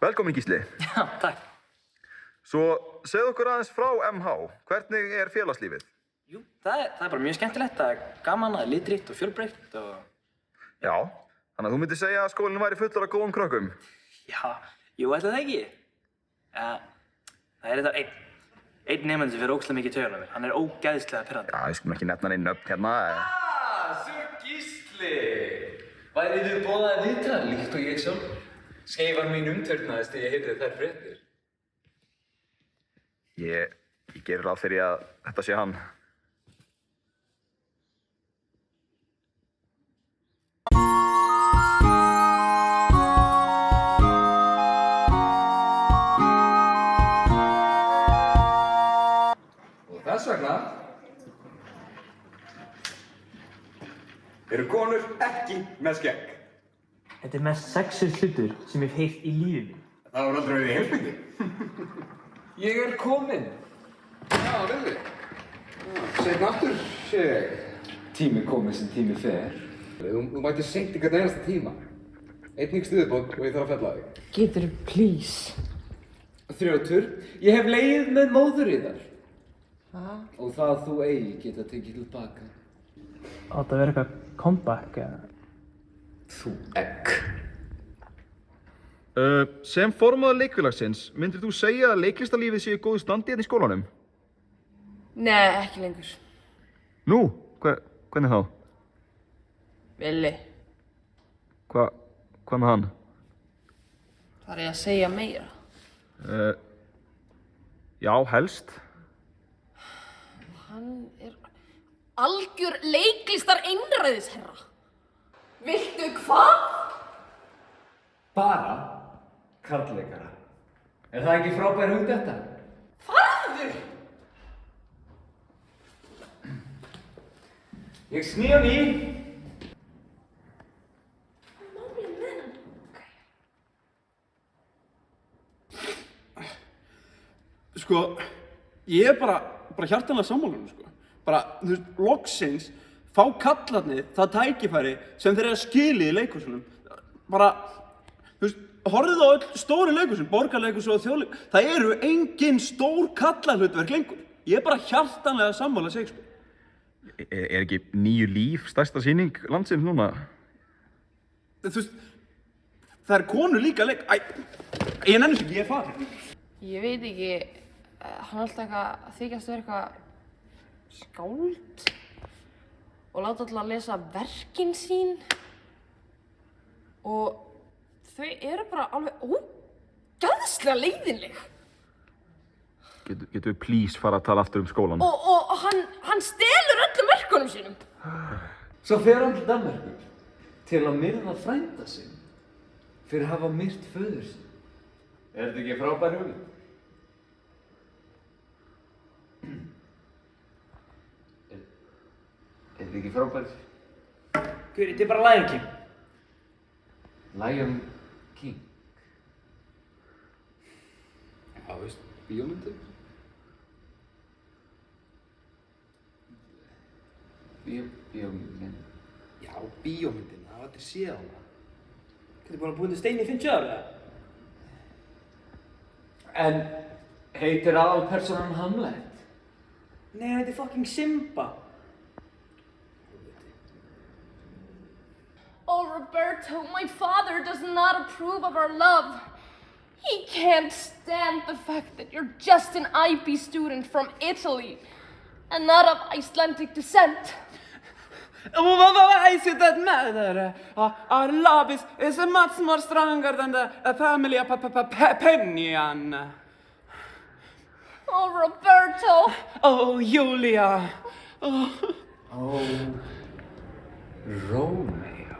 Velkomin Gísli. Já, takk. Svo, segðu okkur aðeins frá MH. Hvernig er félagslífið? Jú, það er bara mjög skemmtilegt. Það er gaman, það er litríkt og fjölbreytt og... Já, þannig að þú myndir segja að skólinn væri fullur af góðum krökkum. Já, jú, ætli það ekki. Það er þetta einn nemandi sem fyrir ógeðslega mikið í taugarnar á mér. Hann er ógeðslega pirrandi. Já, ég skulum ekki nefna neinn nöfn hérna. Svo Gísli! Værið þið boðaði viðtal líkt og ég sjálf? Skeifan mín umtörnaðist þegar ég heyrði þær fréttir. Ég gerir ráð fyrir að þetta sé hann. Og þess vegna eru konur ekki með skegg. Þetta er mest sexuð hlutur sem ég hef heyrt í lífinu. Það var aldrei verið í heimsbyggi. Ég er kominn. Já, Villi. Seinna aftur, sé ég. Tími komið sem tími fer. Þú mætir seint í hvern einasta tíma. Einnig stuðubót og ég þarf að fella þig. Geturðu, please? Þrjótur, ég hef legið með móður í þar. Og það þú eigi geta tekið tilbaka. Átt að vera eitthvað comeback eða? Þú egg. Sem formaður leikfélagsins, myndir þú segja að leiklistarlífið sé í góðu standi hérna í skólanum? Nei, ekki lengur. Nú, hvernig þá? Villi, Hvað með hann? þarf ég að segja meira? Já, helst. Hann er algjör leiklistar einræðisherra. Viltu hvað? Bara karlleikara. Er það ekki frábær hugd þetta? Farðu! Ég sný á ný. Málið með hann. Sko, ég er bara hjartanlega sammála honum, sko. Bara, þú veist, loksins fá kallarnir það tækifæri sem þeir eru að skilja í leikhúsunum. Bara, þú veist, horfðu á öll stóru leikhúsin, borgarleikhús og þjóðleikhús. Það eru engin stór kallarhlutverk lengur. Ég er bara hjartanlega sammála sig, sko. Er ekki 9 líf stærsta sýning landsins núna? Þú veist, það er konur líka leik... ég nenni þessu ekki, ég er farin. Ég veit ekki, hann er alltaf eitthvað að þykjast vera eitthvað skáld og láta alltaf að lesa verkin sín og þau eru bara alveg ógeðslega leiðinleg. Getum við please fara að tala aftur um skólan? Og hann stelur öllum verkunum sínum. Svo fer hann til Danmerkur til að myrða frænda sinn fyrir að hafa myrt föður sinn. Er þetta ekki frábær hugmynd? Er þetta ekki frábær? Guri, þetta er bara Lion King. Lion King? Já, veist, bíómyndir? Bíómyndin? Já, bíómyndin, það var allir séð hana. Þetta er búin að búið til stein í 50 ára, eða? En heitir aðalpersonan Hamlet? Nei, þetta er fucking Simba. Oh, Roberto, my father does not approve of our love. He can't stand the fact that you're just an IB student from Italy and not of Icelandic descent. Why is it that matter? Our love is much more stronger than the family of Penyan. Oh, Roberto. Oh, Julia. Oh, Romeo.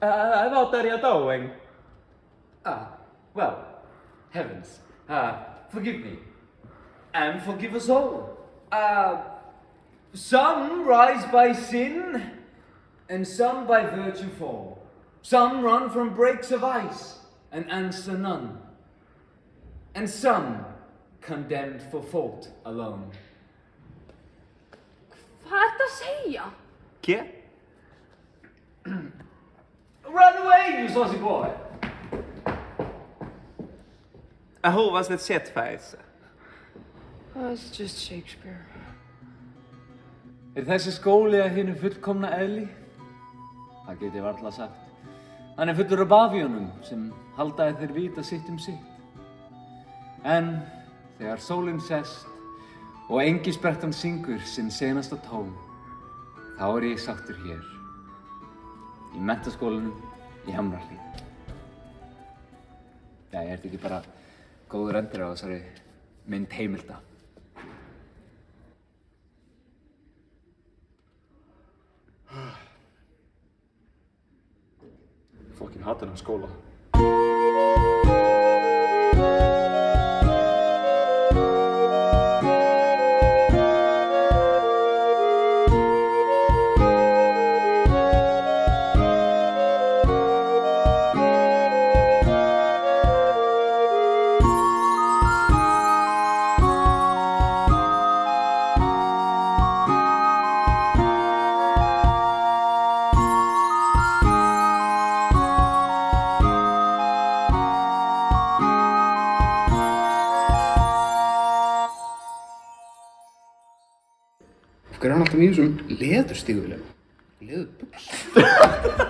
What are you doing? Well, heavens. Forgive me. And forgive us all. Some rise by sin, and some by virtue fall. Some run from breaks of ice, and answer none. And some condemned for fault alone. Hvað ertu að segja? Què? Run away, you saucy boy! Who was that shit face? Oh, it's just Shakespeare. Þessi skóli að hinu fullkomna eðli? Það get ég varla sagt. Hann fullur af bafjónum sem halda þeir vita sitt sitt. En þegar sólin sest og engisbrettan syngur sinn senasta tón, þá ég sáttur hér. Í menntaskólanum í Hamrahlíð. Já, ég ekki bara góður endur á þessari mynd heimilda. Fucking hata þennan skóla. Af hverju er hann alltaf í þessum leðurstígvélum? Leðurbuxum?